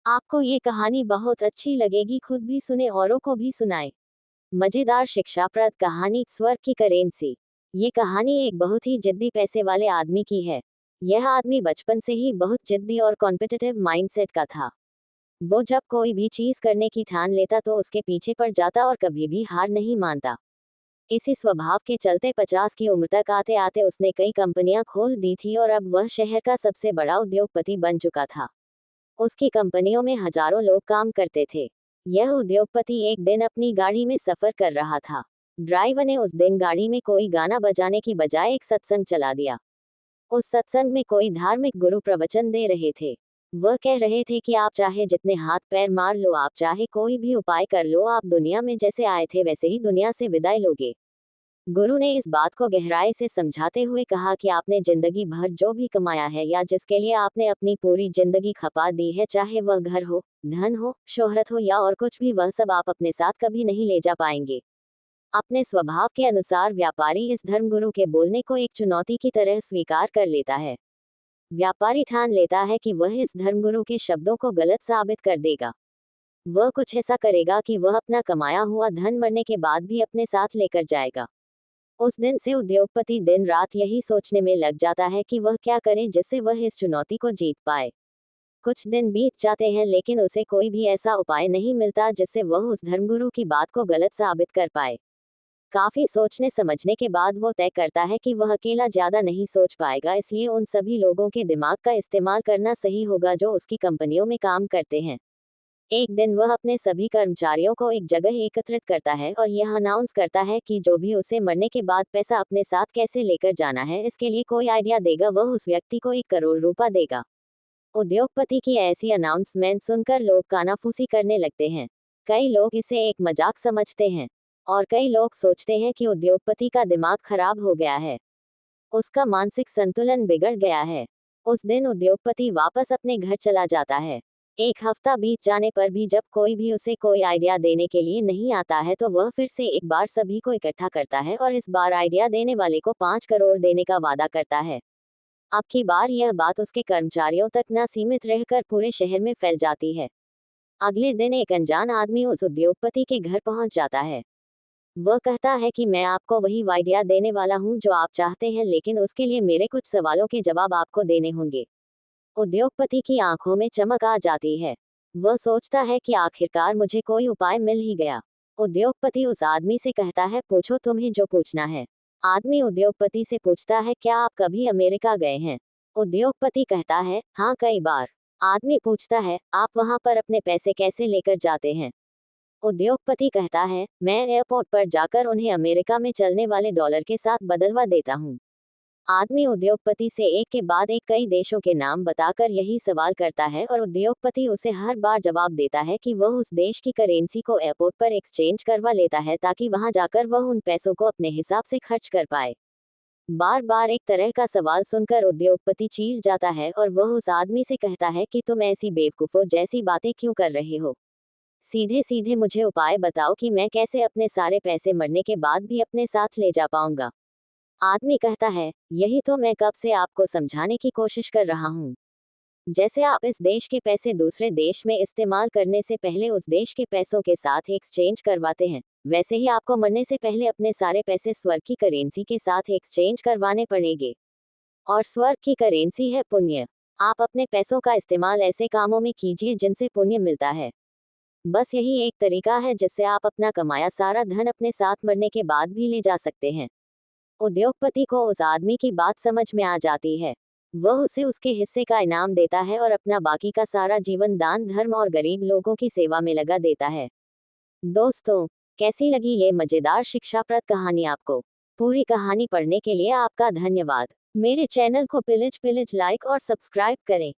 आपको ये कहानी बहुत अच्छी लगेगी, खुद भी सुने औरों को भी सुनाएं। मजेदार शिक्षाप्रद कहानी स्वर्ग की करेंसी। ये कहानी एक बहुत ही जिद्दी पैसे वाले आदमी की है। यह आदमी बचपन से ही बहुत जिद्दी और कॉम्पिटिटिव माइंडसेट का था। वो जब कोई भी चीज करने की ठान लेता तो उसके पीछे पड़ जाता और कभी भी हार नहीं मानता। इसी स्वभाव के चलते 50 की उम्र तक आते आते उसने कई कंपनियां खोल दी थी और अब वह शहर का सबसे बड़ा उद्योगपति बन चुका था। उसकी कंपनियों में हजारों लोग काम करते थे। यह उद्योगपति एक दिन अपनी गाड़ी में सफर कर रहा था। ड्राइवर ने उस दिन गाड़ी में कोई गाना बजाने की बजाय एक सत्संग चला दिया। उस सत्संग में कोई धार्मिक गुरु प्रवचन दे रहे थे। वह कह रहे थे कि आप चाहे जितने हाथ पैर मार लो, आप चाहे कोई भी उपाय कर लो, आप दुनिया में जैसे आए थे वैसे ही दुनिया से विदाई लोगे। गुरु ने इस बात को गहराई से समझाते हुए कहा कि आपने जिंदगी भर जो भी कमाया है या जिसके लिए आपने अपनी पूरी जिंदगी खपा दी है, चाहे वह घर हो, धन हो, शोहरत हो या और कुछ भी, वह सब आप अपने साथ कभी नहीं ले जा पाएंगे। अपने स्वभाव के अनुसार व्यापारी इस धर्मगुरु के बोलने को एक चुनौती की तरह स्वीकार कर लेता है। व्यापारी ठान लेता है कि वह इस धर्मगुरु के शब्दों को गलत साबित कर देगा। वह कुछ ऐसा करेगा कि वह अपना कमाया हुआ धन मरने के बाद भी अपने साथ लेकर जाएगा। उस दिन से उद्योगपति दिन रात यही सोचने में लग जाता है कि वह क्या करे जिससे वह इस चुनौती को जीत पाए। कुछ दिन बीत जाते हैं लेकिन उसे कोई भी ऐसा उपाय नहीं मिलता जिससे वह उस धर्मगुरु की बात को गलत साबित कर पाए। काफी सोचने समझने के बाद वो तय करता है कि वह अकेला ज्यादा नहीं सोच पाएगा, इसलिए उन सभी लोगों के दिमाग का इस्तेमाल करना सही होगा जो उसकी कंपनियों में काम करते हैं। एक दिन वह अपने सभी कर्मचारियों को एक जगह एकत्रित करता है और यह अनाउंस करता है कि जो भी उसे मरने के बाद पैसा अपने साथ कैसे लेकर जाना है, इसके लिए कोई आइडिया देगा वह उस व्यक्ति को 1 करोड़ रुपया देगा। उद्योगपति की ऐसी अनाउंसमेंट सुनकर लोग कानाफूसी करने लगते हैं। कई लोग इसे एक मजाक समझते हैं और कई लोग सोचते हैं कि उद्योगपति का दिमाग खराब हो गया है, उसका मानसिक संतुलन बिगड़ गया है। उस दिन उद्योगपति वापस अपने घर चला जाता है। 1 हफ्ता बीत जाने पर भी जब कोई भी उसे कोई आइडिया देने के लिए नहीं आता है तो वह फिर से एक बार सभी को इकट्ठा करता है और इस बार आइडिया देने वाले को 5 करोड़ देने का वादा करता है। अब की बार यह बात उसके कर्मचारियों तक न सीमित रहकर पूरे शहर में फैल जाती है। अगले दिन एक अनजान आदमी उस उद्योगपति के घर पहुंच जाता है। वह कहता है कि मैं आपको वही आइडिया देने वाला हूं जो आप चाहते हैं, लेकिन उसके लिए मेरे कुछ सवालों के जवाब आपको देने होंगे। उद्योगपति की आंखों में चमक आ जाती है। वह सोचता है कि आखिरकार मुझे कोई उपाय मिल ही गया। उद्योगपति उस आदमी से कहता है, पूछो तुम्हें जो पूछना है। आदमी उद्योगपति से पूछता है, क्या आप कभी अमेरिका गए हैं? उद्योगपति कहता है, हाँ कई बार। आदमी पूछता है, आप वहां पर अपने पैसे कैसे लेकर जाते हैं? उद्योगपति कहता है, मैं एयरपोर्ट पर जाकर उन्हें अमेरिका में चलने वाले डॉलर के साथ बदलवा देता हूँ। आदमी उद्योगपति से एक के बाद एक कई देशों के नाम बताकर यही सवाल करता है और उद्योगपति उसे हर बार जवाब देता है कि वह उस देश की करेंसी को एयरपोर्ट पर एक्सचेंज करवा लेता है ताकि वहां जाकर वह उन पैसों को अपने हिसाब से खर्च कर पाए। बार बार एक तरह का सवाल सुनकर उद्योगपति चीर जाता है और वह उस आदमी से कहता है कि तुम ऐसी बेवकूफों जैसी बातें क्यों कर रहे हो? सीधे सीधे मुझे उपाय बताओ कि मैं कैसे अपने सारे पैसे मरने के बाद भी अपने साथ ले जा पाऊंगा। आदमी कहता है, यही तो मैं कब से आपको समझाने की कोशिश कर रहा हूँ। जैसे आप इस देश के पैसे दूसरे देश में इस्तेमाल करने से पहले उस देश के पैसों के साथ एक्सचेंज करवाते हैं, वैसे ही आपको मरने से पहले अपने सारे पैसे स्वर्ग की करेंसी के साथ एक्सचेंज करवाने पड़ेंगे। और स्वर्ग की करेंसी है पुण्य। आप अपने पैसों का इस्तेमाल ऐसे कामों में कीजिए जिनसे पुण्य मिलता है। बस यही एक तरीका है जिससे आप अपना कमाया सारा धन अपने साथ मरने के बाद भी ले जा सकते हैं। उद्योगपति को उस आदमी की बात समझ में आ जाती है। वह उसे उसके हिस्से का इनाम देता है और अपना बाकी का सारा जीवन दान धर्म और गरीब लोगों की सेवा में लगा देता है। दोस्तों, कैसी लगी ये मजेदार शिक्षाप्रद कहानी आपको? पूरी कहानी पढ़ने के लिए आपका धन्यवाद। मेरे चैनल को प्लीज लाइक और सब्सक्राइब करें।